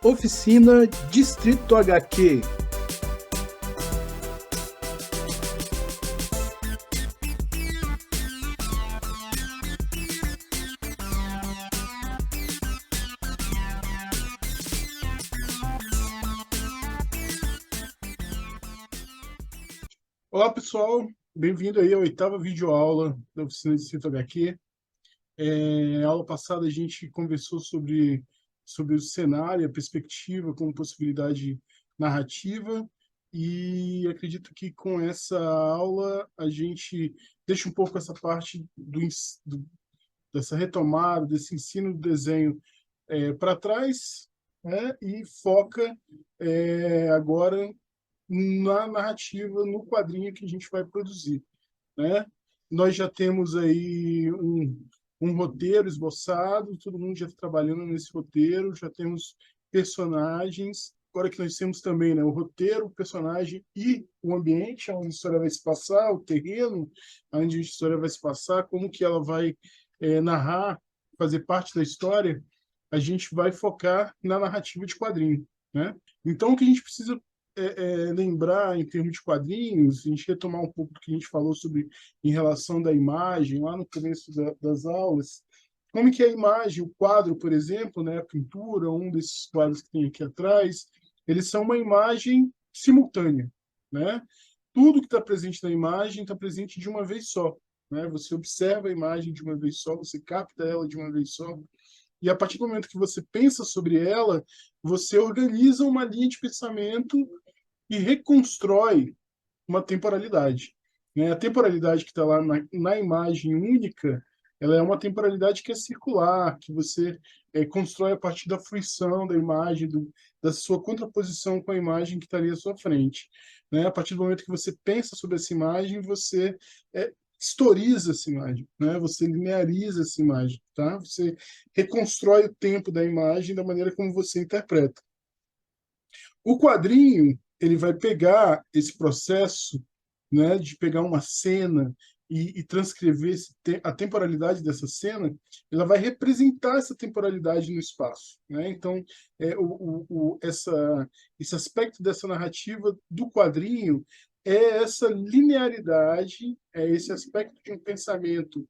Oficina Distrito HQ. Olá, pessoal. Bem-vindo aí à 8ª videoaula da Oficina Distrito HQ. Aula passada a gente conversou sobre o cenário, a perspectiva como possibilidade narrativa, e acredito que com essa aula a gente deixa um pouco essa parte dessa retomada, desse ensino do desenho para trás, né, e foca agora na narrativa, no quadrinho que a gente vai produzir, né? Nós já temos aí um roteiro esboçado, todo mundo já está trabalhando nesse roteiro, já temos personagens. Agora que nós temos também, né, o roteiro, o personagem e o ambiente onde a história vai se passar, o terreno onde a história vai se passar, como que ela vai narrar, fazer parte da história, a gente vai focar na narrativa de quadrinho, né? Então, o que a gente precisa lembrar em termos de quadrinhos, a gente retomar um pouco do que a gente falou sobre em relação da imagem lá no começo das aulas, como que a imagem, o quadro, por exemplo, né, a pintura, um desses quadros que tem aqui atrás, eles são uma imagem simultânea, né? Tudo que está presente na imagem está presente de uma vez só, né? Você observa a imagem de uma vez só, você capta ela de uma vez só, e a partir do momento que você pensa sobre ela, você organiza uma linha de pensamento e reconstrói uma temporalidade, né? A temporalidade que está lá na imagem única, ela é uma temporalidade que é circular, que você constrói a partir da fruição da imagem, da sua contraposição com a imagem que está ali à sua frente, né? A partir do momento que você pensa sobre essa imagem, você historiza essa imagem, né? Você lineariza essa imagem, tá? Você reconstrói o tempo da imagem da maneira como você interpreta. O quadrinho, ele vai pegar esse processo, né, de pegar uma cena e transcrever a temporalidade dessa cena, ela vai representar essa temporalidade no espaço, né? Então, esse aspecto dessa narrativa do quadrinho é essa linearidade, é esse aspecto de um pensamento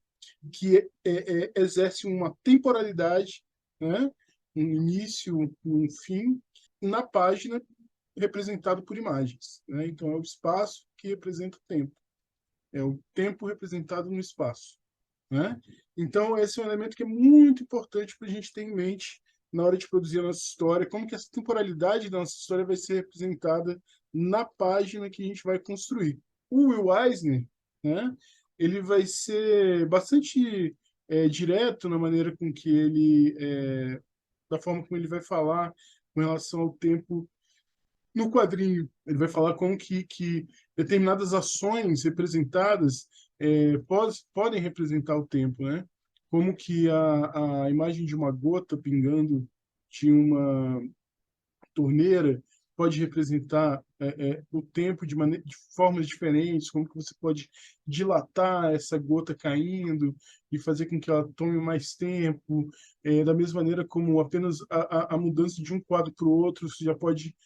que exerce uma temporalidade, né? Um início, um fim, na página representado por imagens, né? Então, é o espaço que representa o tempo. É o tempo representado no espaço, né? Então, esse é um elemento que é muito importante para a gente ter em mente na hora de produzir a nossa história, como que essa temporalidade da nossa história vai ser representada na página que a gente vai construir. O Will Eisner, né, ele vai ser bastante direto na maneira com que ele, da forma como ele vai falar com relação ao tempo no quadrinho. Ele vai falar como que determinadas ações representadas podem representar o tempo, né? Como que a imagem de uma gota pingando de uma torneira pode representar o tempo de formas diferentes, como que você pode dilatar essa gota caindo e fazer com que ela tome mais tempo, da mesma maneira como apenas a mudança de um quadro para o outro, você já pode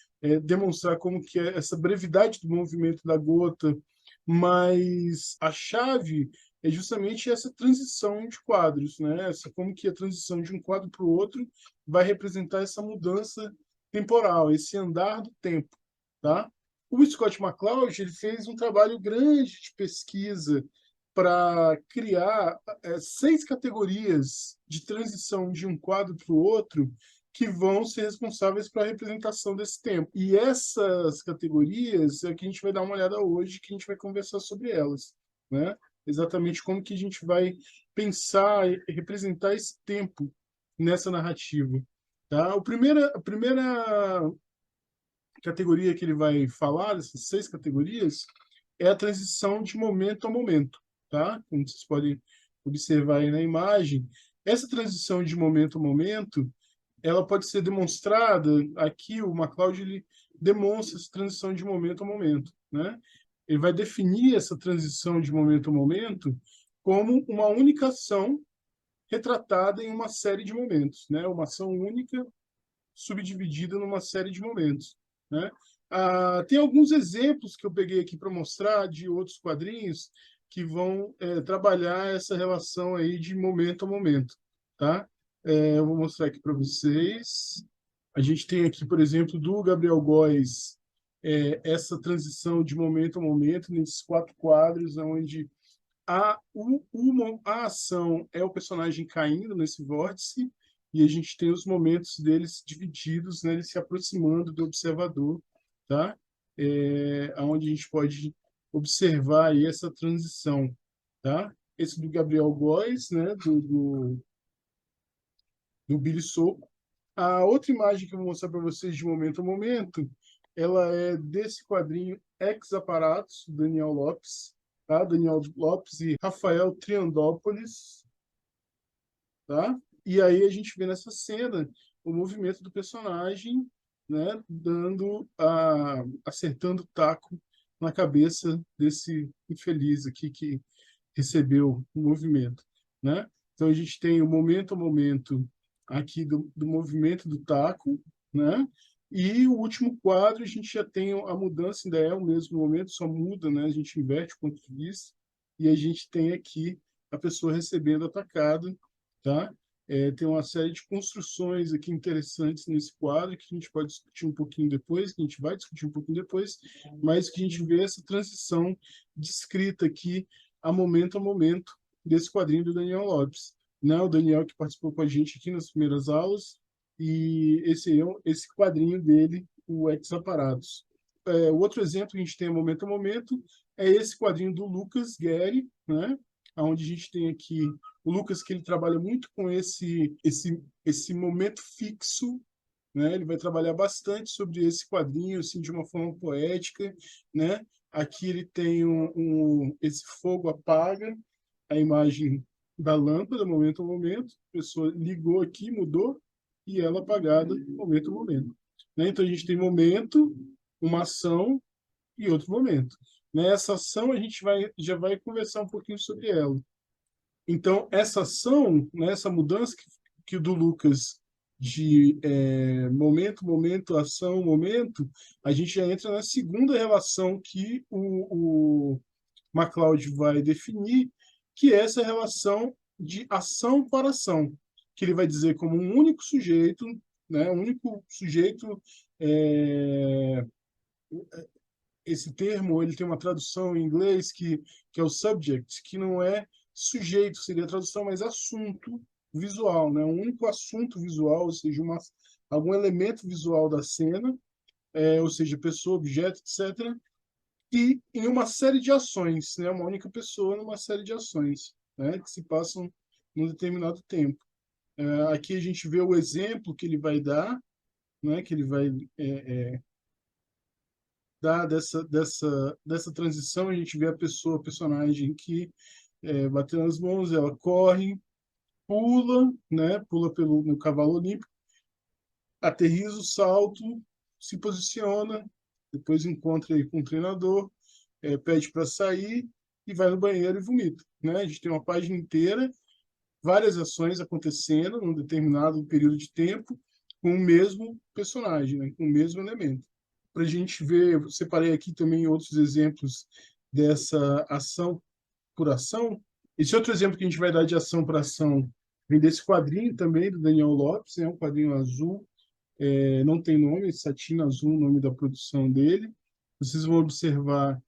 demonstrar como que é essa brevidade do movimento da gota, mas a chave é justamente essa transição de quadros, né? Como que a transição de um quadro para o outro vai representar essa mudança temporal, esse andar do tempo, tá? O Scott McCloud ele fez um trabalho grande de pesquisa para criar 6 categorias de transição de um quadro para o outro que vão ser responsáveis pela representação desse tempo. E essas categorias é que a gente vai dar uma olhada hoje, que a gente vai conversar sobre elas, né? Exatamente como que a gente vai pensar e representar esse tempo nessa narrativa. Tá? A primeira categoria que ele vai falar, dessas 6 categorias, é a transição de momento a momento. Tá? Como vocês podem observar aí na imagem, essa transição de momento a momento, ela pode ser demonstrada, aqui o MacLeod ele demonstra essa transição de momento a momento. Né? Ele vai definir essa transição de momento a momento como uma única ação retratada em uma série de momentos, né? Uma ação única subdividida numa série de momentos, né? Tem alguns exemplos que eu peguei aqui para mostrar de outros quadrinhos que vão trabalhar essa relação aí de momento a momento, tá? Eu vou mostrar aqui para vocês. A gente tem aqui, por exemplo, do Gabriel Góes, essa transição de momento a momento, nesses 4 quadros, onde a ação é o personagem caindo nesse vórtice, e a gente tem os momentos deles divididos, né, ele se aproximando do observador, tá? Onde a gente pode observar aí essa transição, tá? Esse do Gabriel Góes, né, do Billy Soco. A outra imagem que eu vou mostrar para vocês de momento a momento, ela é desse quadrinho Ex Aparatos, Daniel Lopes, tá? Daniel Lopes e Rafael Triandópolis, tá? E aí a gente vê nessa cena o movimento do personagem, né, acertando o taco na cabeça desse infeliz aqui que recebeu o movimento, né? Então a gente tem o momento a momento aqui do movimento do taco, né? E o último quadro a gente já tem a mudança, ainda é o mesmo momento, só muda, né? A gente inverte o ponto de vista e a gente tem aqui a pessoa recebendo atacado, tá? Tem uma série de construções aqui interessantes nesse quadro que a gente pode discutir um pouquinho depois, que a gente vai discutir um pouquinho depois, mas que a gente vê essa transição descrita aqui a momento desse quadrinho do Daniel Lopes, né? O Daniel que participou com a gente aqui nas primeiras aulas, e esse quadrinho dele, o Ex Aparatos. O outro exemplo que a gente tem a momento é esse quadrinho do Lucas Guerri, né? Onde a gente tem aqui o Lucas, que ele trabalha muito com esse momento fixo, né? Ele vai trabalhar bastante sobre esse quadrinho assim de uma forma poética, né? Aqui ele tem esse fogo apaga, a imagem da lâmpada, momento a momento, a pessoa ligou aqui, mudou, e ela apagada, momento a momento, né? Então a gente tem momento, uma ação e outro momento. Nessa ação a gente já vai conversar um pouquinho sobre ela. Então, essa ação, né, essa mudança que o do Lucas de momento, ação, momento, a gente já entra na segunda relação que o MacLeod vai definir, que é essa relação de ação para ação, que ele vai dizer como um único sujeito, né, um único sujeito, é, esse termo ele tem uma tradução em inglês que é o subject, que não é sujeito, seria a tradução, mas assunto visual, né? Um único assunto visual, ou seja, algum elemento visual da cena, ou seja, pessoa, objeto, etc. E em uma série de ações, né? Uma única pessoa numa série de ações, né? Que se passam num determinado tempo. Aqui a gente vê o exemplo que ele vai dar, né? Que ele vai dessa transição. A gente vê a pessoa, o personagem que bateu nas mãos, ela corre, pula, né? Pula no cavalo olímpico, aterriza o salto, se posiciona, depois encontra aí com o treinador, pede para sair e vai no banheiro e vomita, né? A gente tem uma página inteira, várias ações acontecendo num determinado período de tempo com o mesmo personagem, né? Com o mesmo elemento. Para a gente ver, eu separei aqui também outros exemplos dessa ação por ação. Esse outro exemplo que a gente vai dar de ação por ação vem desse quadrinho também, do Daniel Lopes, é um quadrinho azul, não tem nome, Satina Azul, o nome da produção dele. Vocês vão observar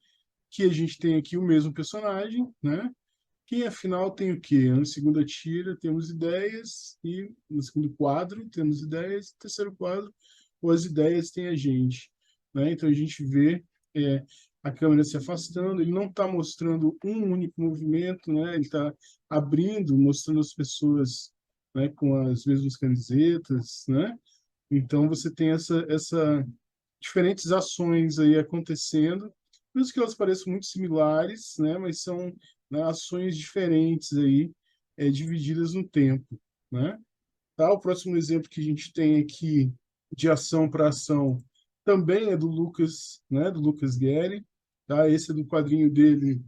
que a gente tem aqui o mesmo personagem, né? Que afinal tem o quê? Na segunda tira temos ideias, e no segundo quadro temos ideias, no terceiro quadro, ou as ideias têm a gente, né? Então a gente vê a câmera se afastando, ele não está mostrando um único movimento, né? Ele está abrindo, mostrando as pessoas, né, com as mesmas camisetas, né? Então você tem essa diferentes ações aí acontecendo, por isso que elas parecem muito similares, né? Mas são, né, ações diferentes aí, divididas no tempo, né? Tá? O próximo exemplo que a gente tem aqui de ação para ação também é do Lucas, né? Do Lucas Guerri, tá? Esse é do quadrinho dele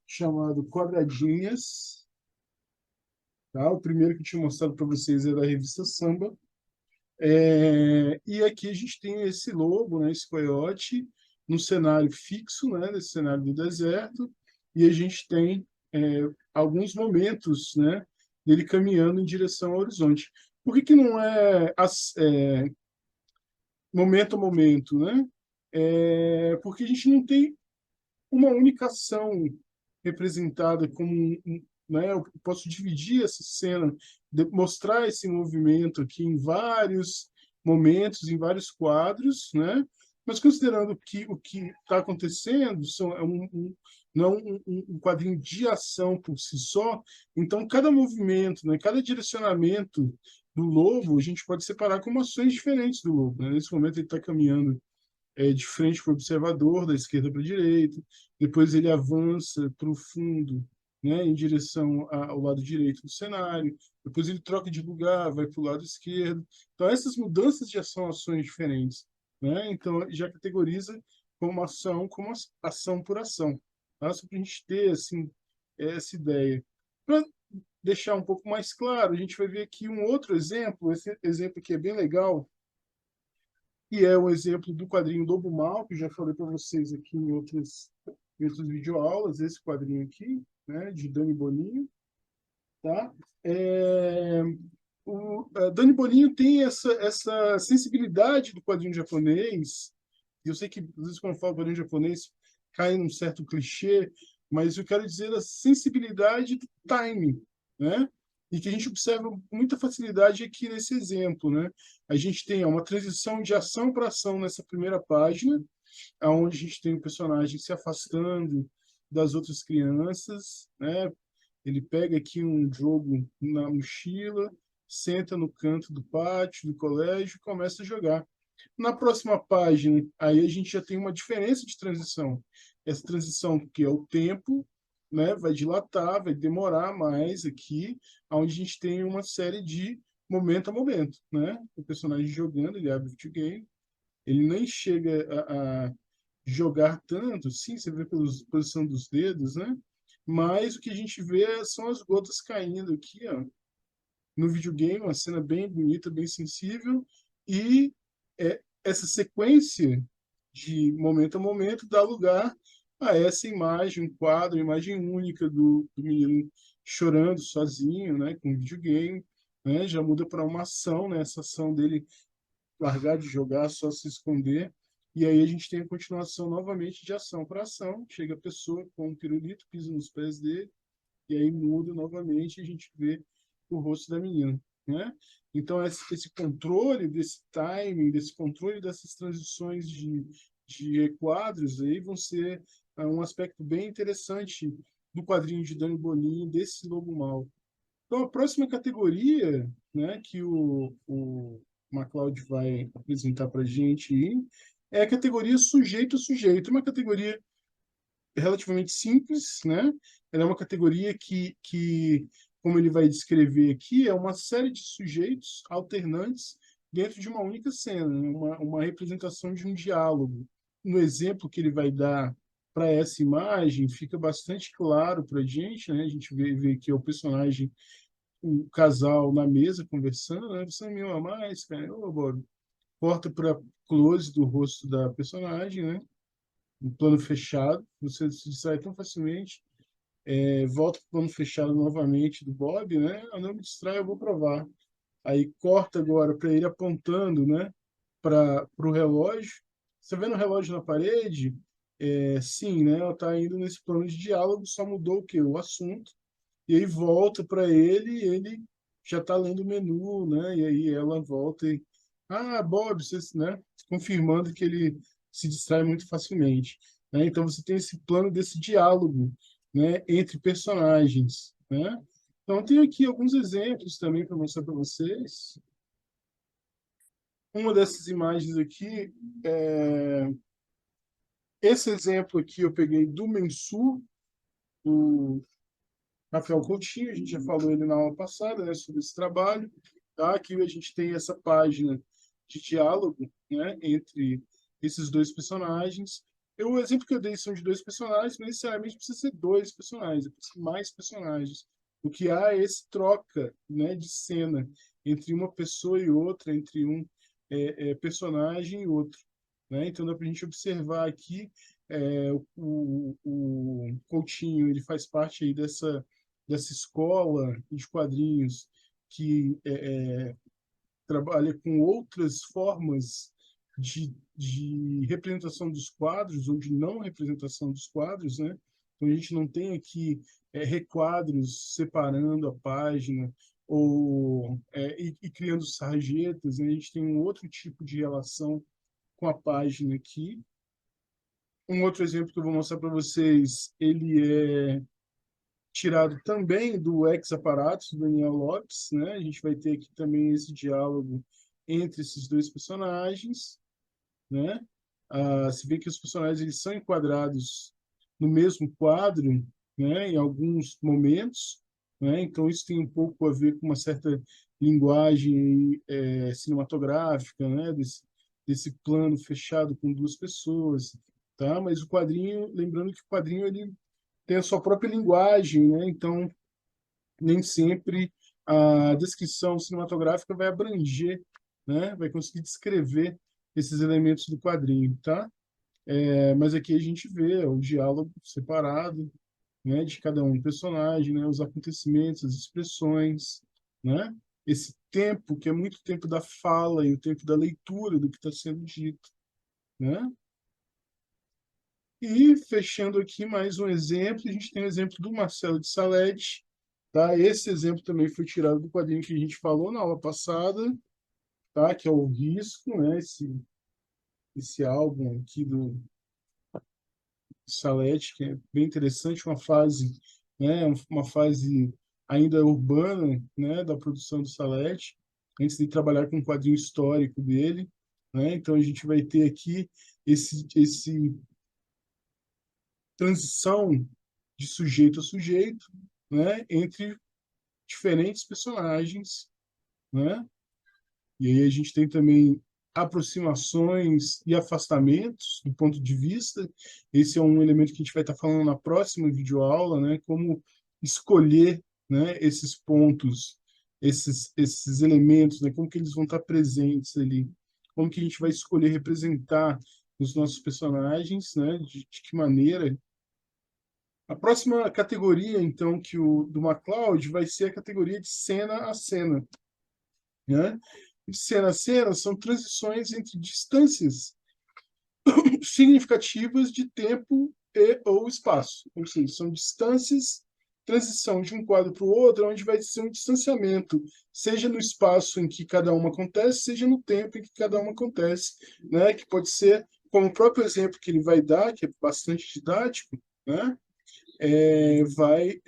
chamado Quadradinhas, tá? O primeiro que eu tinha mostrado para vocês é da revista Samba. E aqui a gente tem esse lobo, né, esse coiote, no cenário fixo, né, nesse cenário do deserto, e a gente tem alguns momentos, né, dele caminhando em direção ao horizonte. Por que que não é, momento a momento, né? Porque a gente não tem uma única ação representada como né? Eu posso dividir essa cena, mostrar esse movimento aqui em vários momentos, em vários quadros, né? Mas considerando que o que está acontecendo não um quadrinho de ação por si só, então cada movimento, né? Cada direcionamento do lobo, a gente pode separar como ações diferentes do lobo, né? Nesse momento ele está caminhando de frente para o observador, da esquerda para a direita, depois ele avança para o fundo, né, em direção ao lado direito do cenário, depois ele troca de lugar, vai para o lado esquerdo. Então, essas mudanças de ação, ações diferentes, né? Então, já categoriza como ação, como ação por ação, tá? Só para a gente ter, assim, essa ideia. Para deixar um pouco mais claro, a gente vai ver aqui um outro exemplo, esse exemplo aqui é bem legal, e é um exemplo do quadrinho Lobo Mal, que eu já falei para vocês aqui em outras videoaulas, esse quadrinho aqui, né, de Dani Boninho, tá? É, Dani Boninho tem essa sensibilidade do quadrinho japonês, e eu sei que, às vezes, quando eu falo quadrinho japonês, cai num certo clichê, mas eu quero dizer a sensibilidade do timing, né? E que a gente observa com muita facilidade aqui nesse exemplo, né? A gente tem uma transição de ação para ação nessa primeira página, onde a gente tem o personagem se afastando das outras crianças, né? Ele pega aqui um jogo na mochila, senta no canto do pátio, do colégio e começa a jogar. Na próxima página, aí a gente já tem uma diferença de transição. Essa transição que é o tempo, né, vai dilatar, vai demorar mais aqui, onde a gente tem uma série de momento a momento, né? O personagem jogando, ele abre o videogame, ele nem chega a jogar tanto, sim, você vê pela posição dos dedos, né? Mas o que a gente vê são as gotas caindo aqui, ó, no videogame, uma cena bem bonita, bem sensível, e essa sequência de momento a momento dá lugar a essa imagem, um quadro, imagem única do menino chorando sozinho, né, com o videogame, né, já muda para uma ação, né, essa ação dele largar de jogar, só se esconder. E aí a gente tem a continuação novamente de ação para ação. Chega a pessoa com um pirulito, pisa nos pés dele, e aí muda novamente e a gente vê o rosto da menina, né? Então, esse controle desse timing, desse controle dessas transições de requadros aí vão ser um aspecto bem interessante do quadrinho de Dani Boninho, desse Lobo Mal. Então, a próxima categoria, né, que o MacLeod vai apresentar para a gente aí, é a categoria sujeito-sujeito, uma categoria relativamente simples, né? Ela é uma categoria como ele vai descrever aqui, é uma série de sujeitos alternantes dentro de uma única cena, né? Uma representação de um diálogo. No exemplo que ele vai dar para essa imagem, fica bastante claro para a gente, né? A gente vê que é o personagem o casal na mesa conversando, né? Você não me ama mais, cara. Ô, Bob. Corta para close do rosto da personagem, né? Um plano fechado. Você se distrai tão facilmente. Volta para o plano fechado novamente do Bob, né? Eu não me distrai, eu vou provar. Aí corta agora para ele apontando, né? Para o relógio. Você vendo o relógio na parede? Sim, né? Ela está indo nesse plano de diálogo, só mudou o quê? O assunto. E aí volta para ele, e ele já está lendo o menu, né? E aí ela volta e, Bob, você, né? Confirmando que ele se distrai muito facilmente, né? Então você tem esse plano desse diálogo, né? Entre personagens, né? Então tem aqui alguns exemplos também para mostrar para vocês. Uma dessas imagens aqui, esse exemplo aqui eu peguei do Mensur, do Rafael Coutinho, a gente já falou ele na aula passada, né, sobre esse trabalho. Tá? Aqui a gente tem essa página de diálogo, né, entre esses dois personagens. O exemplo que eu dei são de dois personagens, não necessariamente precisa ser dois personagens, precisa ser mais personagens. O que há é esse troca, né, de cena entre uma pessoa e outra, entre um personagem e outro, né? Então dá para a gente observar aqui o Coutinho, ele faz parte aí dessa escola de quadrinhos que trabalha com outras formas de representação dos quadros ou de não representação dos quadros, né? Então a gente não tem aqui requadros separando a página ou e criando sarjetas, né? A gente tem um outro tipo de relação com a página aqui. Um outro exemplo que eu vou mostrar para vocês, ele é tirado também do Ex-Aparatos, do Daniel Lopes, né? A gente vai ter aqui também esse diálogo entre esses dois personagens, né? Se vê que os personagens eles são enquadrados no mesmo quadro, né? Em alguns momentos, né? Então isso tem um pouco a ver com uma certa linguagem cinematográfica, né? Desse plano fechado com duas pessoas, tá? Mas o quadrinho, lembrando que o quadrinho ele tem a sua própria linguagem, né? Então nem sempre a descrição cinematográfica vai abranger, né? Vai conseguir descrever esses elementos do quadrinho, tá? Mas aqui a gente vê o diálogo separado, né, de cada um personagem, né, os acontecimentos, as expressões, né? Esse tempo que é muito tempo da fala e o tempo da leitura do que está sendo dito, né? E fechando aqui mais um exemplo, a gente tem o exemplo do Marcelo de Salete, tá? Esse exemplo também foi tirado do quadrinho que a gente falou na aula passada, tá? Que é o Risco, né? Esse álbum aqui do Salete, que é bem interessante, uma fase, né? Uma fase ainda urbana, né? Da produção do Salete, antes de trabalhar com o quadrinho histórico dele, né? Então a gente vai ter aqui esse transição de sujeito a sujeito, né? Entre diferentes personagens, né? E aí a gente tem também aproximações e afastamentos do ponto de vista. Esse é um elemento que a gente vai estar falando na próxima videoaula, né? Como escolher, né, esses pontos, esses elementos, né? Como que eles vão estar presentes ali. Como que a gente vai escolher representar os nossos personagens, né? De que maneira. A próxima categoria, então, que o do MacLeod vai ser a categoria de cena a cena, né? De cena a cena são transições entre distâncias significativas de tempo e ou espaço. Ou seja, são distâncias, transição de um quadro para o outro, onde vai ser um distanciamento, seja no espaço em que cada uma acontece, seja no tempo em que cada uma acontece, né? Que pode ser, como o próprio exemplo que ele vai dar, que é bastante didático, né? Vai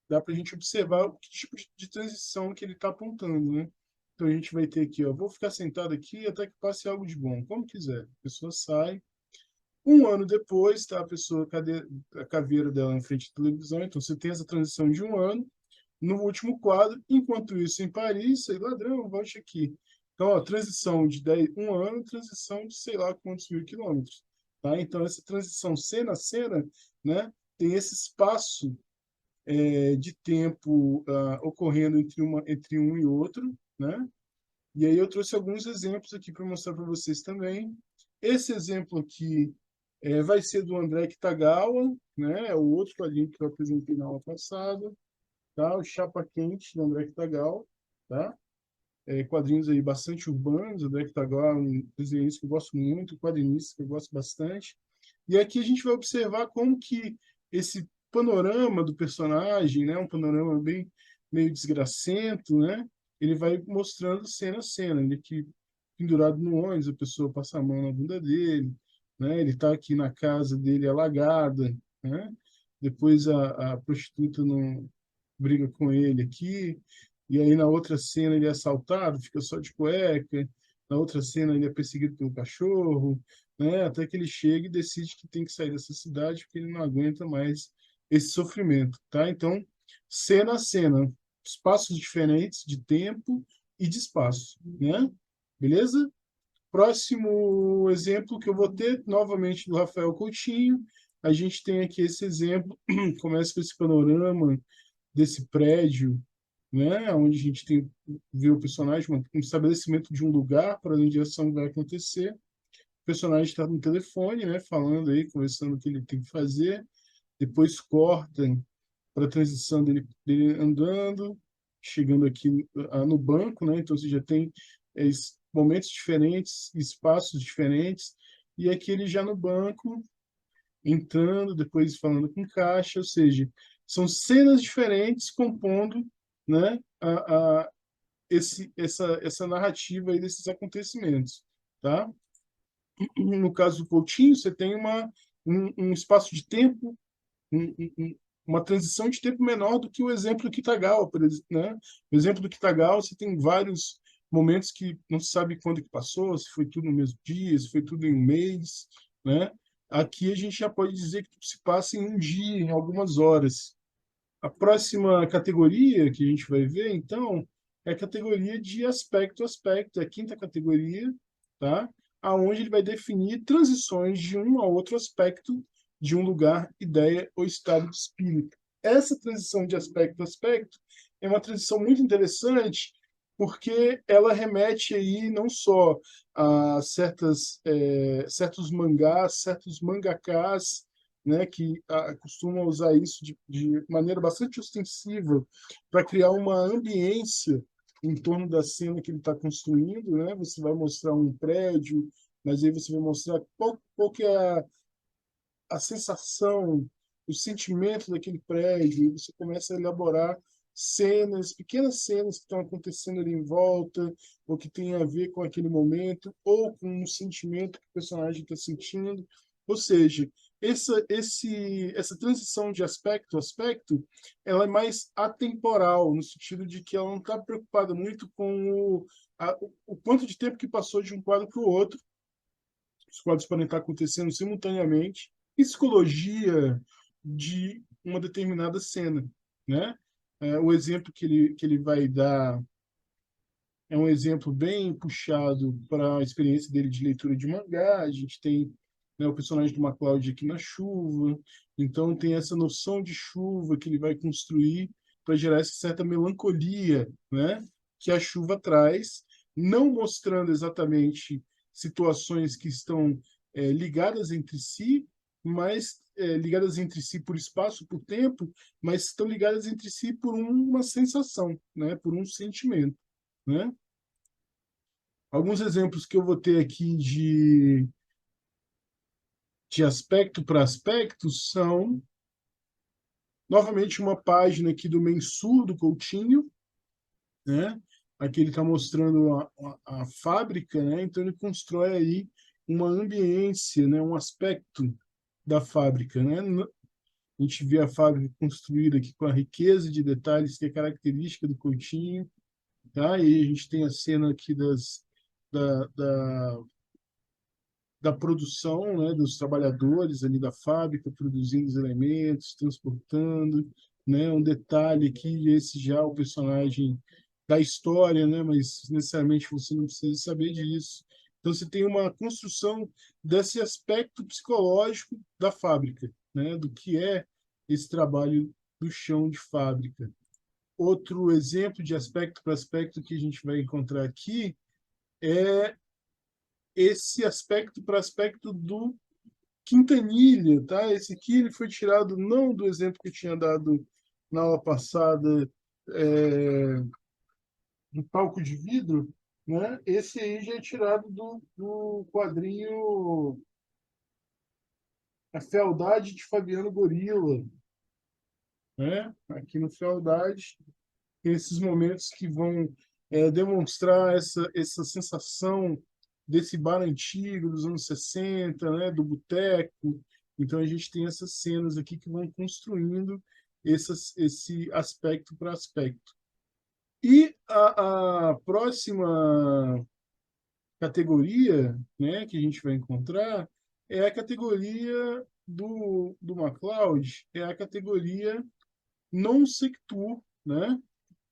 dá para a gente observar o que tipo de transição que ele está apontando, né? Então a gente vai ter aqui, ó, vou ficar sentado aqui até que passe algo de bom, como quiser. A pessoa sai. Um ano depois, está a pessoa, cadê a caveira dela em frente à televisão? Então você tem essa transição de um ano. No último quadro, enquanto isso em Paris, sei ladrão, volte aqui. Então, ó, transição de um ano, transição de sei lá quantos mil quilômetros. Tá? Então, essa transição cena a cena, né, tem esse espaço de tempo ocorrendo entre um e outro, né? E aí eu trouxe alguns exemplos aqui para mostrar para vocês também. Esse exemplo aqui vai ser do André Kitagawa, né? É o outro quadrinho que eu apresentei na aula passada, tá? O Chapa Quente, do André Kitagawa, tá? Quadrinhos aí bastante urbanos, o André Kitagawa é um desenhista que eu gosto muito, quadrinista que eu gosto bastante. E aqui a gente vai observar como que esse panorama do personagem, né, um panorama bem meio desgracento, né, ele vai mostrando cena a cena. Ele aqui pendurado no ônibus, a pessoa passa a mão na bunda dele, né, ele está aqui na casa dele alagada, né, depois a prostituta não briga com ele aqui, e aí na outra cena ele é assaltado, fica só de cueca, na outra cena ele é perseguido pelo cachorro, né? Até que ele chega e decide que tem que sair dessa cidade porque ele não aguenta mais esse sofrimento, tá? Então, cena a cena, espaços diferentes de tempo e de espaço, né? Beleza? Próximo exemplo que eu vou ter, novamente do Rafael Coutinho, a gente tem aqui esse exemplo, começa com esse panorama desse prédio, né, onde a gente tem vê o personagem, um estabelecimento de um lugar para onde a ação vai acontecer. O personagem está no telefone, né, falando aí, conversando o que ele tem que fazer. Depois corta para a transição dele andando, chegando aqui no banco, né? Então você já tem momentos diferentes, espaços diferentes, e aqui ele já no banco, entrando, depois falando com caixa, ou seja, são cenas diferentes compondo, né, essa narrativa aí desses acontecimentos, tá? No caso do Coutinho, você tem um espaço de tempo, uma transição de tempo menor do que o exemplo do Kitagawa, por exemplo, né? O exemplo do Kitagawa, você tem vários momentos que não se sabe quando que passou, se foi tudo no mesmo dia, se foi tudo em um mês, né? Aqui a gente já pode dizer que se passa em um dia, em algumas horas. A próxima categoria que a gente vai ver, então, é a categoria de aspecto a aspecto, é a quinta categoria, tá? Aonde ele vai definir transições de um a outro aspecto de um lugar, ideia ou estado de espírito. Essa transição de aspecto a aspecto é uma transição muito interessante, porque ela remete aí não só a certos mangás, certos mangakás, né, que costumam usar isso de maneira bastante ostensiva para criar uma ambiência em torno da cena que ele está construindo, né? Você vai mostrar um prédio, mas aí você vai mostrar qual que é a sensação, o sentimento daquele prédio, e você começa a elaborar cenas, pequenas cenas que estão acontecendo ali em volta, ou que tem a ver com aquele momento, ou com um sentimento que o personagem está sentindo. Ou seja, essa transição de aspecto a aspecto, ela é mais atemporal, no sentido de que ela não está preocupada muito com o quanto de tempo que passou de um quadro para o outro. Os quadros podem estar acontecendo simultaneamente. Psicologia de uma determinada cena, né? O exemplo que ele vai dar é um exemplo bem puxado para a experiência dele de leitura de mangá. A gente tem, né, o personagem do MacLeod aqui na chuva, então tem essa noção de chuva que ele vai construir para gerar essa certa melancolia, né, que a chuva traz, não mostrando exatamente situações que estão ligadas entre si, mas ligadas entre si por espaço, por tempo, mas estão ligadas entre si por uma sensação, né, por um sentimento, né? Alguns exemplos que eu vou ter aqui de aspecto para aspecto são, novamente, uma página aqui do Mensur, do Coutinho, né? Aqui ele está mostrando a fábrica, né? Então ele constrói aí uma ambiência, né? Um aspecto da fábrica, né? A gente vê a fábrica construída aqui com a riqueza de detalhes que é característica do Coutinho, tá? E a gente tem a cena aqui da, da da produção, né, dos trabalhadores ali da fábrica produzindo os elementos, transportando, né, um detalhe aqui, esse já é o personagem da história, né, mas necessariamente você não precisa saber disso. Então você tem uma construção desse aspecto psicológico da fábrica, né, do que é esse trabalho do chão de fábrica. Outro exemplo de aspecto para aspecto que a gente vai encontrar aqui é esse aspecto para aspecto do Quintanilha, tá? Esse aqui ele foi tirado não do exemplo que eu tinha dado na aula passada, é, do palco de vidro, né? Esse aí já é tirado do quadrinho A Fealdade de Fabiano Gorila, né? Aqui no Fealdade, tem esses momentos que vão demonstrar essa sensação desse bar antigo dos anos 60, né, do boteco. Então a gente tem essas cenas aqui que vão construindo esse aspecto para aspecto. E a próxima categoria, né, que a gente vai encontrar é a categoria do MacLeod, é a categoria non sectur, né,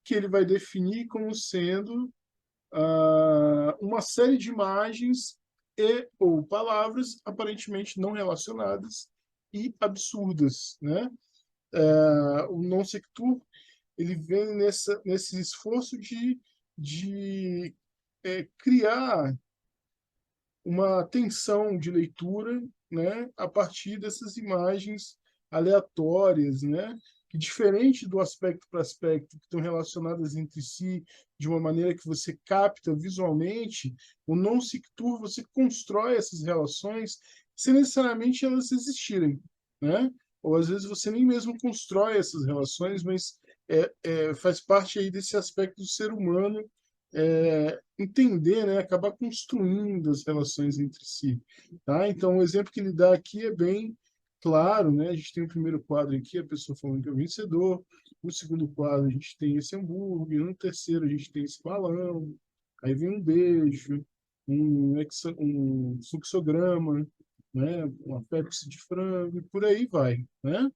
que ele vai definir como sendo uma série de imagens e ou palavras aparentemente não relacionadas e absurdas, né? O non sectur ele vem nesse esforço de criar uma tensão de leitura, né, a partir dessas imagens aleatórias, né, que diferente do aspecto para aspecto que estão relacionadas entre si de uma maneira que você capta visualmente, o non sectur você constrói essas relações sem necessariamente elas existirem, né? Ou às vezes você nem mesmo constrói essas relações, mas faz parte aí desse aspecto do ser humano entender, né, acabar construindo as relações entre si, tá? Então, o exemplo que ele dá aqui é bem claro, né? A gente tem o primeiro quadro aqui, a pessoa falando que é o vencedor, no segundo quadro a gente tem esse hambúrguer, no terceiro a gente tem esse balão, aí vem um beijo, um fluxograma, né? Uma Pepsi de frango, e por aí vai, né?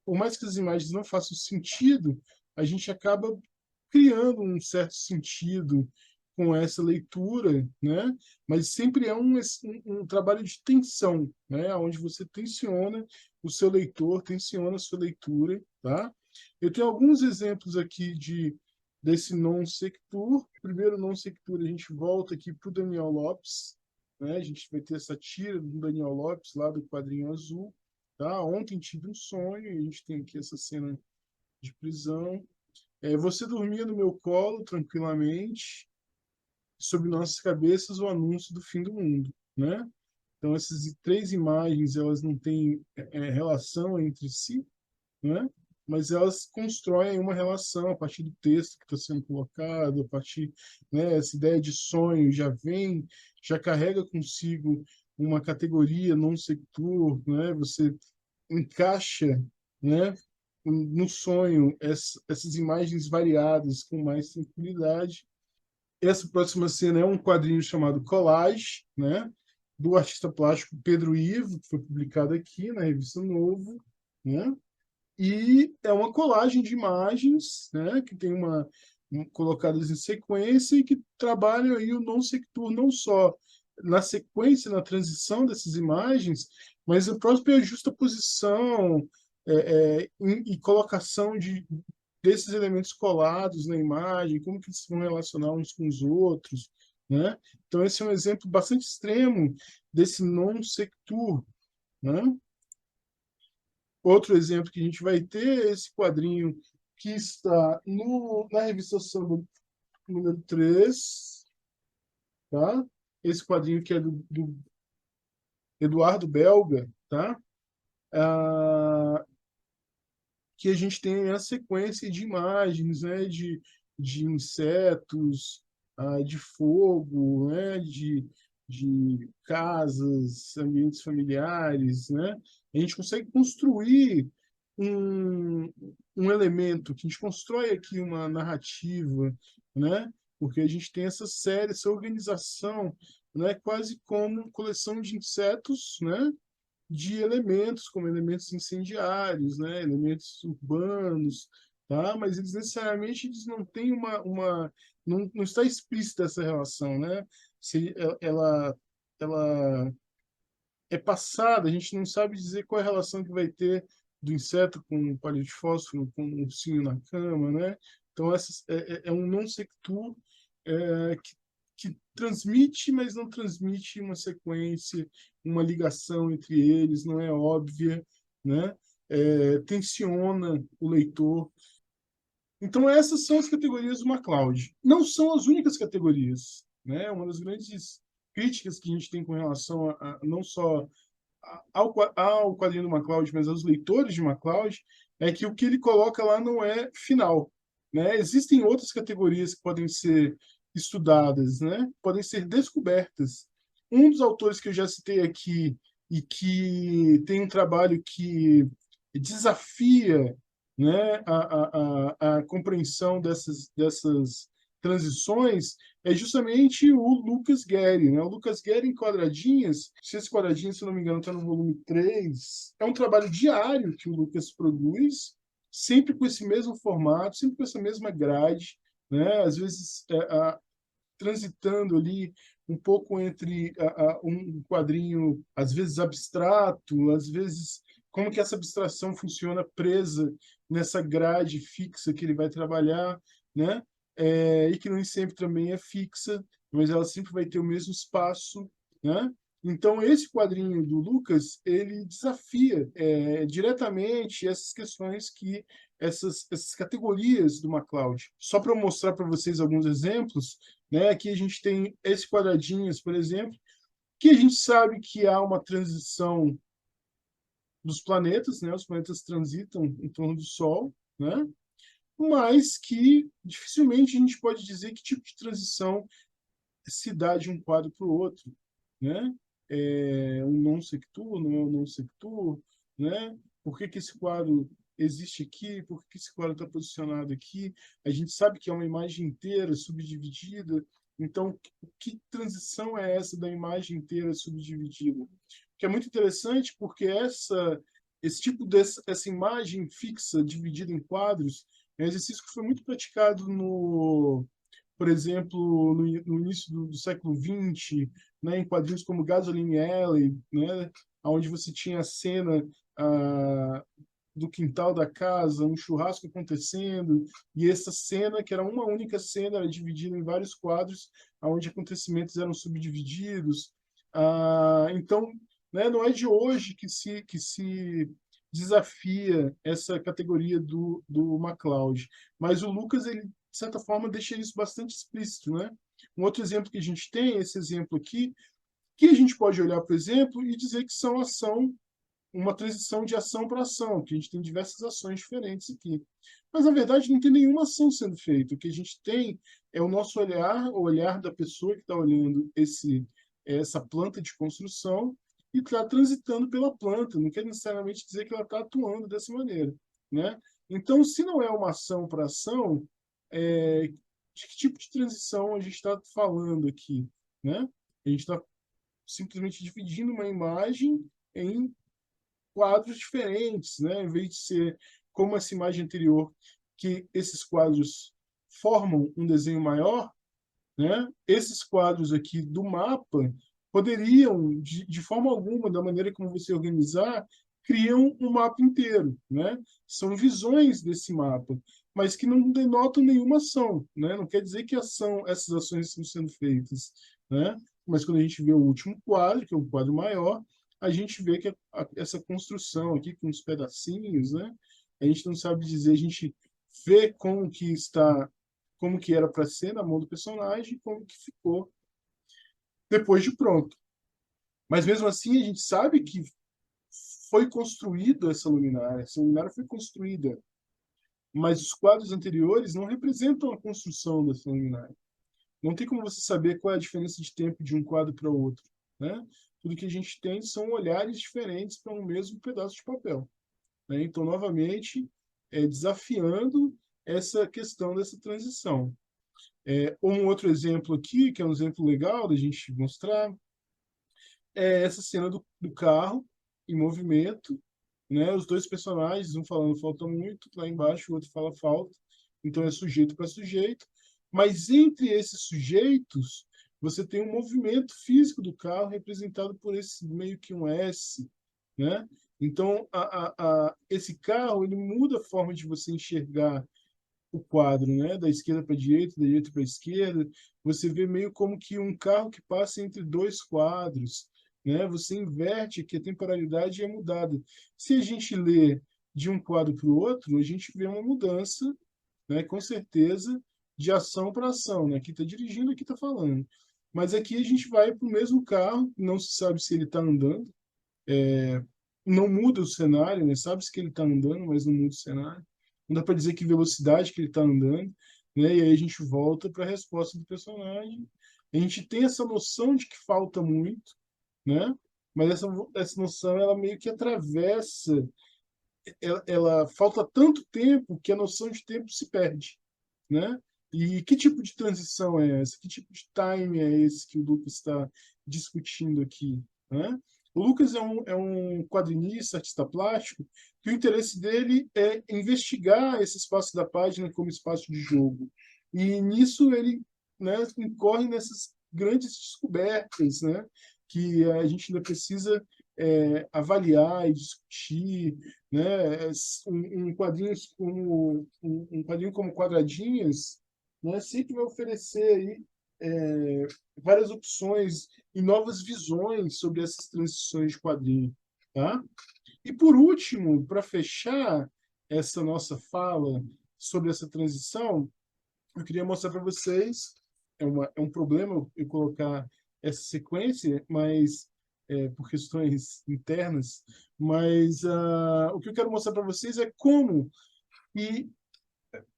Por mais que as imagens não façam sentido, a gente acaba criando um certo sentido com essa leitura, né? Mas sempre é um trabalho de tensão, né? Onde você tensiona o seu leitor, tensiona a sua leitura, tá? Eu tenho alguns exemplos aqui desse non sectur. Primeiro non sectur, a gente volta aqui para o Daniel Lopes, né? A gente vai ter essa tira do Daniel Lopes lá do quadrinho azul, tá? Ontem tive um sonho, e a gente tem aqui essa cena de prisão. Você dormia no meu colo tranquilamente, sob nossas cabeças o anúncio do fim do mundo, né? Então essas três imagens elas não têm relação entre si, né? Mas elas constroem uma relação a partir do texto que está sendo colocado, a partir, né, essa ideia de sonho já carrega consigo uma categoria non sequitur, né? Você encaixa, né, no sonho essas imagens variadas com mais tranquilidade. Essa próxima cena é um quadrinho chamado Collage, né, do artista plástico Pedro Ivo, que foi publicado aqui na revista Novo, né? E é uma colagem de imagens, né, que tem colocadas em sequência e que trabalham aí o non sectur não só na sequência, na transição dessas imagens, mas a própria justaposição e colocação desses elementos colados na imagem, como que eles se vão relacionar uns com os outros, né? Então esse é um exemplo bastante extremo desse non sectur, né? Outro exemplo que a gente vai ter é esse quadrinho que está na revista Samba número 3, tá? Esse quadrinho que é do Eduardo Belga, tá? Que a gente tem a sequência de imagens, né? De insetos, de fogo, né? De casas, ambientes familiares, né? A gente consegue construir um, um elemento, que a gente constrói aqui uma narrativa, né? Porque a gente tem essa série, essa organização, né? Quase como coleção de insetos, né? De elementos, como elementos incendiários, né? Elementos urbanos, tá? Mas eles necessariamente eles não têm não está explícita essa relação, né? Se ela é passada, a gente não sabe dizer qual é a relação que vai ter do inseto com o palito de fósforo, com o ursinho na cama, né? Então, é um non sequitur que transmite, mas não transmite uma sequência, uma ligação entre eles, não é óbvia, né? Tensiona o leitor. Então, essas são as categorias do MacLeod. Não são as únicas categorias, né? Uma das grandes críticas que a gente tem com relação a não só ao quadrinho do MacLeod, mas aos leitores de MacLeod, é que o que ele coloca lá não é final, né? Existem outras categorias que podem ser estudadas, né? Podem ser descobertas. Um dos autores que eu já citei aqui e que tem um trabalho que desafia, né, a compreensão dessas transições é justamente o Lucas Guerri, né? O Lucas Guerri em quadradinhas, se esse quadradinho, se não me engano, está no volume 3, é um trabalho diário que o Lucas produz, sempre com esse mesmo formato, sempre com essa mesma grade, né? Às vezes transitando ali um pouco entre um quadrinho, às vezes abstrato, às vezes como que essa abstração funciona presa nessa grade fixa que ele vai trabalhar, né? E que nem sempre também é fixa, mas ela sempre vai ter o mesmo espaço, né? Então, esse quadrinho do Lucas, ele desafia diretamente essas questões que essas categorias do MacLeod. Só para mostrar para vocês alguns exemplos, né? Aqui a gente tem esse quadradinhos, por exemplo, que a gente sabe que há uma transição dos planetas, né? Os planetas transitam em torno do Sol, né? Mas que dificilmente a gente pode dizer que tipo de transição se dá de um quadro para o outro, né? Um non sequitur, não é um non sequitur, né? Por que que esse quadro existe aqui? Por que que esse quadro está posicionado aqui? A gente sabe que é uma imagem inteira subdividida. Então, que transição é essa da imagem inteira subdividida? Que é muito interessante porque esse tipo essa imagem fixa dividida em quadros é um exercício que foi muito praticado por exemplo, no início do século XX, né, em quadrinhos como Gasoline Alley, né, onde você tinha a cena ah, do quintal da casa, um churrasco acontecendo, e essa cena, que era uma única cena, era dividida em vários quadros, onde acontecimentos eram subdivididos. Então, né, não é de hoje que se desafia essa categoria do MacLeod, mas o Lucas, ele, de certa forma, deixa isso bastante explícito, né? Um outro exemplo que a gente tem, esse exemplo aqui, que a gente pode olhar, por exemplo, e dizer que são uma transição de ação para ação, que a gente tem diversas ações diferentes aqui. Mas, na verdade, não tem nenhuma ação sendo feita. O que a gente tem é o nosso olhar, o olhar da pessoa que está olhando essa planta de construção e está transitando pela planta. Não quer necessariamente dizer que ela está atuando dessa maneira, né? Então, se não é uma ação para ação, de que tipo de transição a gente está falando aqui, né? A gente está simplesmente dividindo uma imagem em quadros diferentes, né? Em vez de ser como essa imagem anterior, que esses quadros formam um desenho maior, né? Esses quadros aqui do mapa poderiam, de forma alguma, da maneira como você organizar, criam um mapa inteiro, né? São visões desse mapa, mas que não denotam nenhuma ação, né? Não quer dizer que essas ações estão sendo feitas, né? Mas quando a gente vê o último quadro, que é um quadro maior, a gente vê que essa construção aqui com os pedacinhos, né? A gente não sabe dizer, a gente vê como que era para ser na mão do personagem, como que ficou depois de pronto. Mas mesmo assim a gente sabe que foi construída essa luminária foi construída, mas os quadros anteriores não representam a construção dessa luminária. Não tem como você saber qual é a diferença de tempo de um quadro para o outro, né? Tudo que a gente tem são olhares diferentes para um mesmo pedaço de papel, né? Então, novamente, desafiando essa questão dessa transição. Um outro exemplo aqui, que é um exemplo legal da gente mostrar, é essa cena do carro em movimento, né? Os dois personagens, um falando falta muito, lá embaixo o outro fala falta, então é sujeito para sujeito, mas entre esses sujeitos você tem um movimento físico do carro representado por esse meio que um S, né? Então esse carro ele muda a forma de você enxergar o quadro, né? Da esquerda para a direita, da direita para a esquerda, você vê meio como que um carro que passa entre dois quadros, né? Você inverte que a temporalidade é mudada. Se a gente lê de um quadro para o outro, a gente vê uma mudança, né? Com certeza, de ação para ação, né? Aqui está dirigindo, aqui está falando. Mas aqui a gente vai para o mesmo carro, não se sabe se ele está andando, não muda o cenário, né? Sabe-se que ele está andando, mas não muda o cenário. Não dá para dizer que velocidade que ele está andando, né? E aí a gente volta para a resposta do personagem. A gente tem essa noção de que falta muito, né? Mas essa noção ela meio que atravessa, ela falta tanto tempo que a noção de tempo se perde, né? E que tipo de transição é essa? Que tipo de time é esse que o Lucas está discutindo aqui, né? O Lucas é um quadrinista, artista plástico, que o interesse dele é investigar esse espaço da página como espaço de jogo. E nisso ele, né, incorre grandes descobertas, né? Que a gente ainda precisa avaliar e discutir, né? Um quadrinho como Quadradinhas, né? Sempre vai oferecer aí várias opções e novas visões sobre essas transições de quadrinho, tá? E por último, para fechar essa nossa fala sobre essa transição, eu queria mostrar para vocês, é um problema eu colocar essa sequência, mas por questões internas, mas o que eu quero mostrar para vocês é como e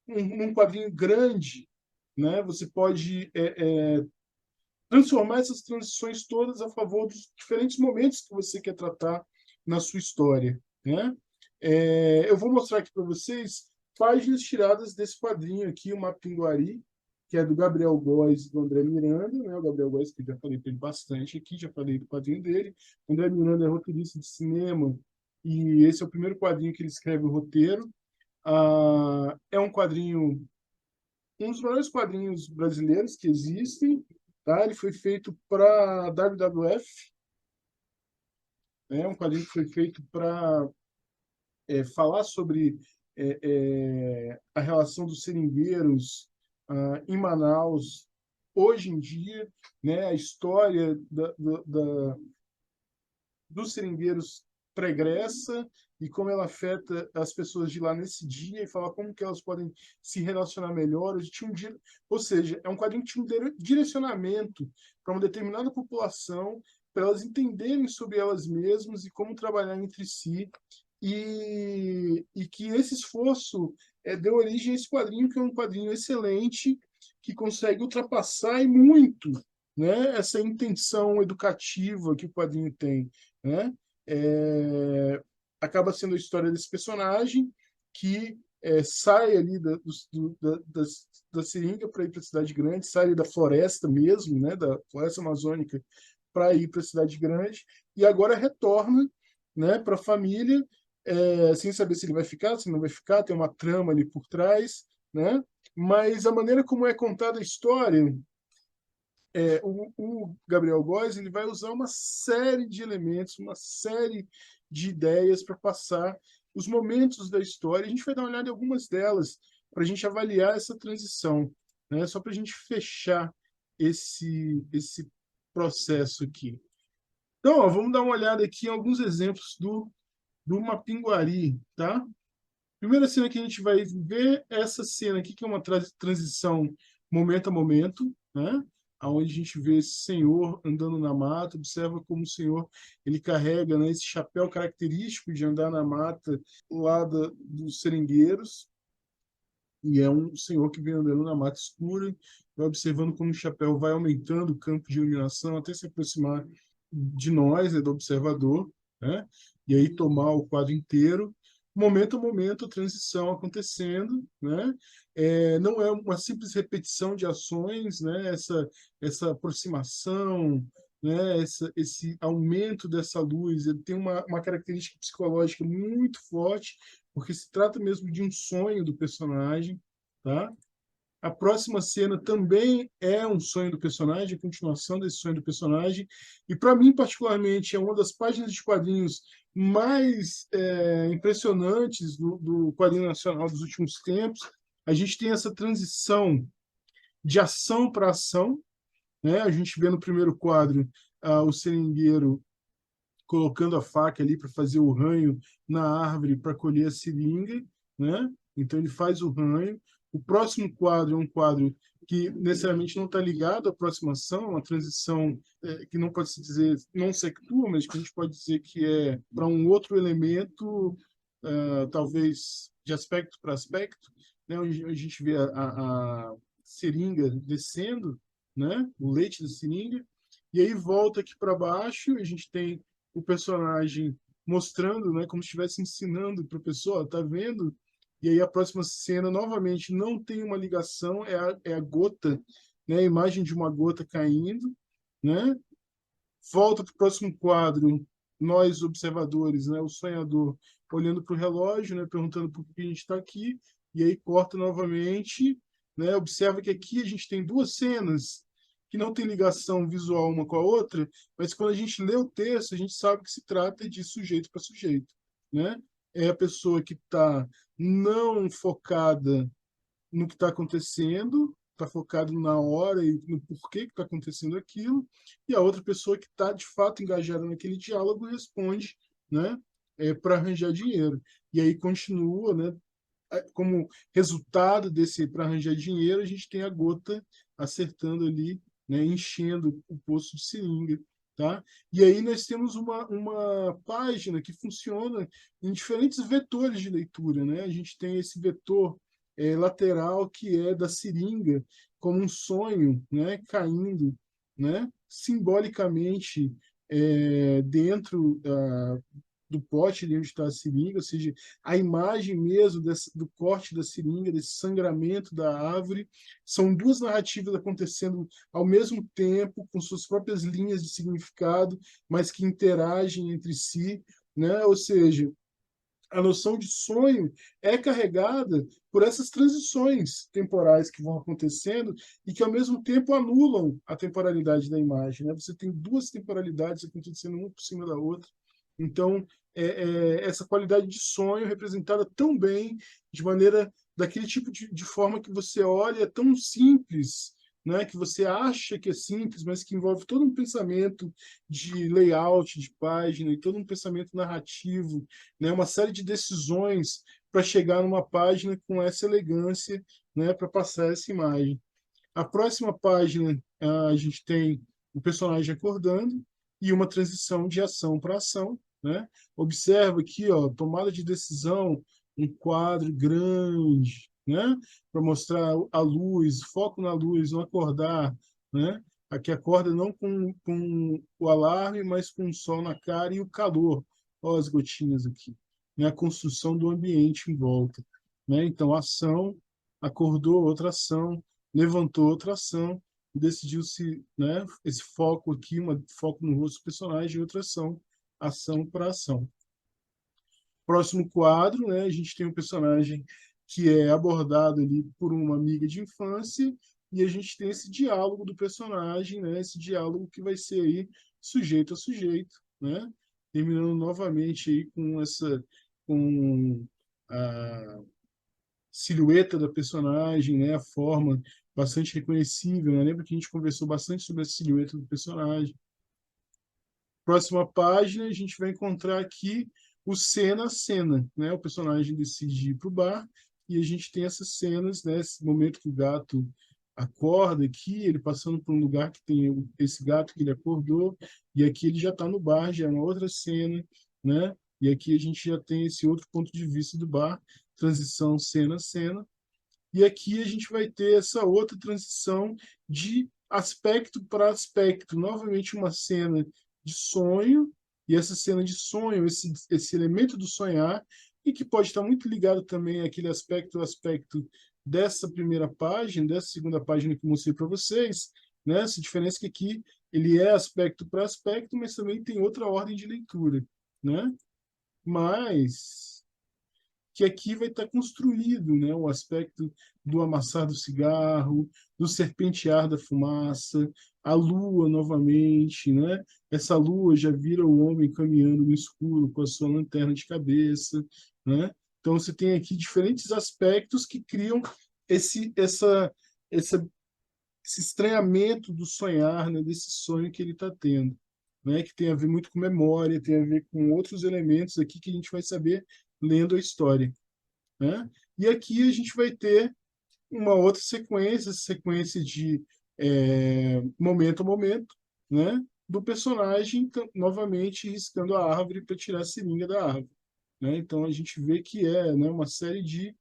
num quadrinho grande, né, você pode transformar essas transições todas a favor dos diferentes momentos que você quer tratar na sua história, né? Eu vou mostrar aqui para vocês páginas tiradas desse quadrinho aqui, o Mapinguari, que é do Gabriel Góes e do André Miranda, né? O Gabriel Góes, que eu já falei para ele bastante aqui, já falei do quadrinho dele. O André Miranda é roteirista de cinema e esse é o primeiro quadrinho que ele escreve o roteiro. É um quadrinho, um dos melhores quadrinhos brasileiros que existem, tá? Ele foi feito para WWF, né? Um quadrinho que foi feito para falar sobre a relação dos seringueiros em Manaus hoje em dia, né? A história dos seringueiros pregressa e como ela afeta as pessoas de lá nesse dia e falar como que elas podem se relacionar melhor. A gente tinha ou seja, é um quadrinho que tinha um direcionamento para uma determinada população, para elas entenderem sobre elas mesmas e como trabalhar entre si. E que esse esforço deu origem a esse quadrinho, que é um quadrinho excelente, que consegue ultrapassar e muito, né, essa intenção educativa que o quadrinho tem, né? Acaba sendo a história desse personagem que sai ali da seringa para ir para a cidade grande, sai da floresta mesmo, né, da floresta amazônica, para ir para a cidade grande, e agora retorna, né, para a família, sem saber se ele vai ficar, se não vai ficar, tem uma trama ali por trás, né? Mas a maneira como é contada a história, o Gabriel Góes ele vai usar uma série de elementos, uma série de ideias para passar os momentos da história. A gente vai dar uma olhada em algumas delas para a gente avaliar essa transição, né? Só para a gente fechar esse processo aqui. Então, ó, vamos dar uma olhada aqui em alguns exemplos do Mapinguari, tá? Primeira cena que a gente vai ver é essa cena aqui, que é uma transição momento a momento, né? Onde a gente vê esse senhor andando na mata, observa como o senhor ele carrega, né, esse chapéu característico de andar na mata lá dos seringueiros, e é um senhor que vem andando na mata escura, vai observando como o chapéu vai aumentando o campo de iluminação até se aproximar de nós, né, do observador, né? E aí tomar o quadro inteiro, momento a momento, a transição acontecendo, né? Não é uma simples repetição de ações, né? Essa aproximação, né? Esse aumento dessa luz, ele tem uma característica psicológica muito forte, porque se trata mesmo de um sonho do personagem, tá? A próxima cena também é um sonho do personagem, a continuação desse sonho do personagem, e para mim, particularmente, é uma das páginas de quadrinhos mais impressionantes do quadrinho nacional dos últimos tempos. A gente tem essa transição de ação para ação, né? A gente vê no primeiro quadro o seringueiro colocando a faca ali para fazer o ranho na árvore para colher a seringa, né? Então ele faz o ranho. O próximo quadro é um quadro que necessariamente não está ligado à aproximação, uma transição que não pode se dizer não sectua, mas que a gente pode dizer que é para um outro elemento, talvez de aspecto para aspecto, né? Onde a gente vê a seringa descendo, né? O leite da seringa, e aí volta aqui para baixo, a gente tem o personagem mostrando, né, como se estivesse ensinando para a pessoa, tá vendo? E aí a próxima cena, novamente, não tem uma ligação, é a gota, né, a imagem de uma gota caindo, né? Volta para o próximo quadro, nós observadores, né, o sonhador, olhando para o relógio, né, perguntando por que a gente está aqui, e aí corta novamente, né, observa que aqui a gente tem duas cenas, que não tem ligação visual uma com a outra, mas quando a gente lê o texto, a gente sabe que se trata de sujeito para sujeito, né? É a pessoa que está não focada no que está acontecendo, está focado na hora e no porquê que está acontecendo aquilo, e a outra pessoa que está de fato engajada naquele diálogo responde, né, para arranjar dinheiro. E aí continua, né, como resultado desse para arranjar dinheiro, a gente tem a gota acertando ali, né, enchendo o poço de seringa. Tá? E aí nós temos uma página que funciona em diferentes vetores de leitura. Né? A gente tem esse vetor lateral que é da seringa como um sonho, né, caindo, né, simbolicamente dentro do pote ali onde está a seringa, ou seja, a imagem mesmo do corte da seringa, desse sangramento da árvore. São duas narrativas acontecendo ao mesmo tempo, com suas próprias linhas de significado, mas que interagem entre si, né? Ou seja, a noção de sonho é carregada por essas transições temporais que vão acontecendo e que, ao mesmo tempo, anulam a temporalidade da imagem. Né? Você tem duas temporalidades acontecendo uma por cima da outra. Então, essa qualidade de sonho representada tão bem, de maneira daquele tipo de forma que você olha, é tão simples, né, que você acha que é simples, mas que envolve todo um pensamento de layout de página e todo um pensamento narrativo, né, uma série de decisões para chegar numa página com essa elegância, né, para passar essa imagem. A próxima página, a gente tem o personagem acordando e uma transição de ação para ação. Né? Observa aqui, ó, tomada de decisão, um quadro grande, né? Para mostrar a luz, foco na luz, no acordar. Né? Aqui acorda não com o alarme, mas com o sol na cara e o calor. Olha as gotinhas aqui. Né? A construção do ambiente em volta. Né? Então, ação, acordou, outra ação, levantou outra ação e decidiu-se, né, esse foco aqui, foco no rosto do personagem, outra ação para ação. Próximo quadro, né, a gente tem um personagem que é abordado ali por uma amiga de infância e a gente tem esse diálogo do personagem, né, esse diálogo que vai ser aí sujeito a sujeito, né, terminando novamente aí com a silhueta da personagem, né, a forma bastante reconhecível. Né? Lembra que a gente conversou bastante sobre a silhueta do personagem. Próxima página, a gente vai encontrar aqui o cena a cena. Né? O personagem decide ir para o bar e a gente tem essas cenas, né? Esse momento que o gato acorda aqui, ele passando por um lugar que tem esse gato que ele acordou, e aqui ele já está no bar, já é uma outra cena, né? E aqui a gente já tem esse outro ponto de vista do bar, transição cena a cena. E aqui a gente vai ter essa outra transição de aspecto para aspecto. Novamente uma cena de sonho, e essa cena de sonho, esse elemento do sonhar, e que pode estar muito ligado também àquele aspecto dessa primeira página, dessa segunda página que eu mostrei para vocês, né? Essa diferença que aqui ele é aspecto para aspecto, mas também tem outra ordem de leitura, né? Mas que aqui vai estar construído, né, o aspecto do amassar do cigarro, do serpentear da fumaça, a lua novamente, né? Essa lua já vira o homem caminhando no escuro com a sua lanterna de cabeça, né? Então você tem aqui diferentes aspectos que criam esse essa essa esse estranhamento do sonhar, né, desse sonho que ele está tendo, né, que tem a ver muito com memória, tem a ver com outros elementos aqui que a gente vai saber lendo a história. Né? E aqui a gente vai ter uma outra sequência de momento a momento, né? Do personagem novamente riscando a árvore para tirar a seringa da árvore. Né? Então a gente vê que né, uma série de,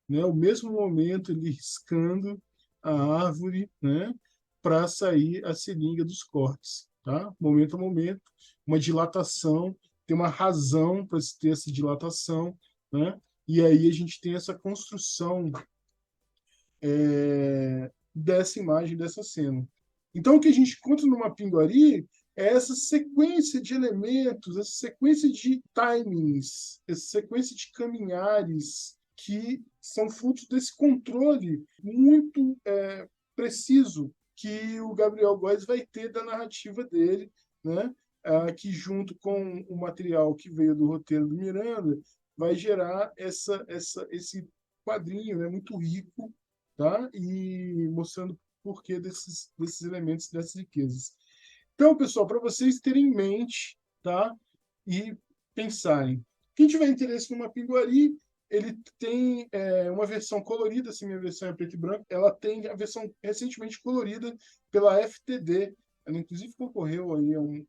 né, o mesmo momento ele riscando a árvore, né, para sair a seringa dos cortes, tá? Momento a momento, uma dilatação, tem uma razão para se ter essa dilatação, né? E aí a gente tem essa construção dessa imagem, dessa cena. Então, o que a gente encontra no Mapinguari é essa sequência de elementos, essa sequência de timings, essa sequência de caminhares que são frutos desse controle muito preciso que o Gabriel Góes vai ter da narrativa dele, né? Que junto com o material que veio do roteiro do Miranda, vai gerar esse quadrinho, né, muito rico, tá? E mostrando o porquê desses elementos, dessas riquezas. Então, pessoal, para vocês terem em mente, tá? E pensarem. Quem tiver interesse no Mapinguari, ele tem uma versão colorida, assim, minha versão é preto e branco, ela tem a versão recentemente colorida pela FTD. Ela, inclusive, concorreu aí a um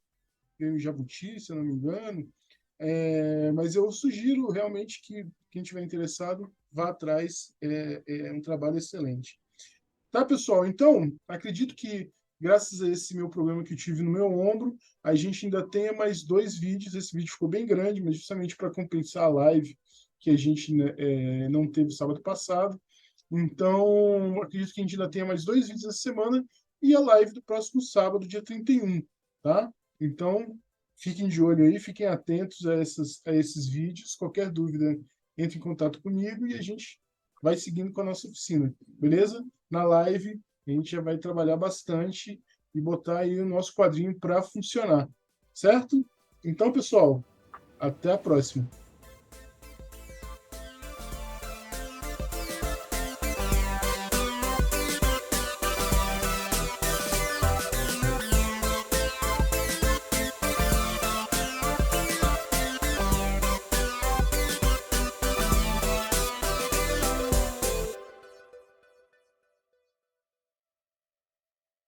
prêmio Jabuti, se eu não me engano. Mas eu sugiro realmente que quem tiver interessado vá atrás, é um trabalho excelente. Tá, pessoal? Então, acredito que, graças a esse meu problema que eu tive no meu ombro, a gente ainda tenha mais 2 vídeos. Esse vídeo ficou bem grande, mas justamente para compensar a live que a gente, né, não teve sábado passado. Então, acredito que a gente ainda tenha mais 2 vídeos essa semana e a live do próximo sábado, dia 31, tá? Então, fiquem de olho aí, fiquem atentos a esses vídeos. Qualquer dúvida, entre em contato comigo e a gente vai seguindo com a nossa oficina, beleza? Na live, a gente já vai trabalhar bastante e botar aí o nosso quadrinho para funcionar, certo? Então, pessoal, até a próxima.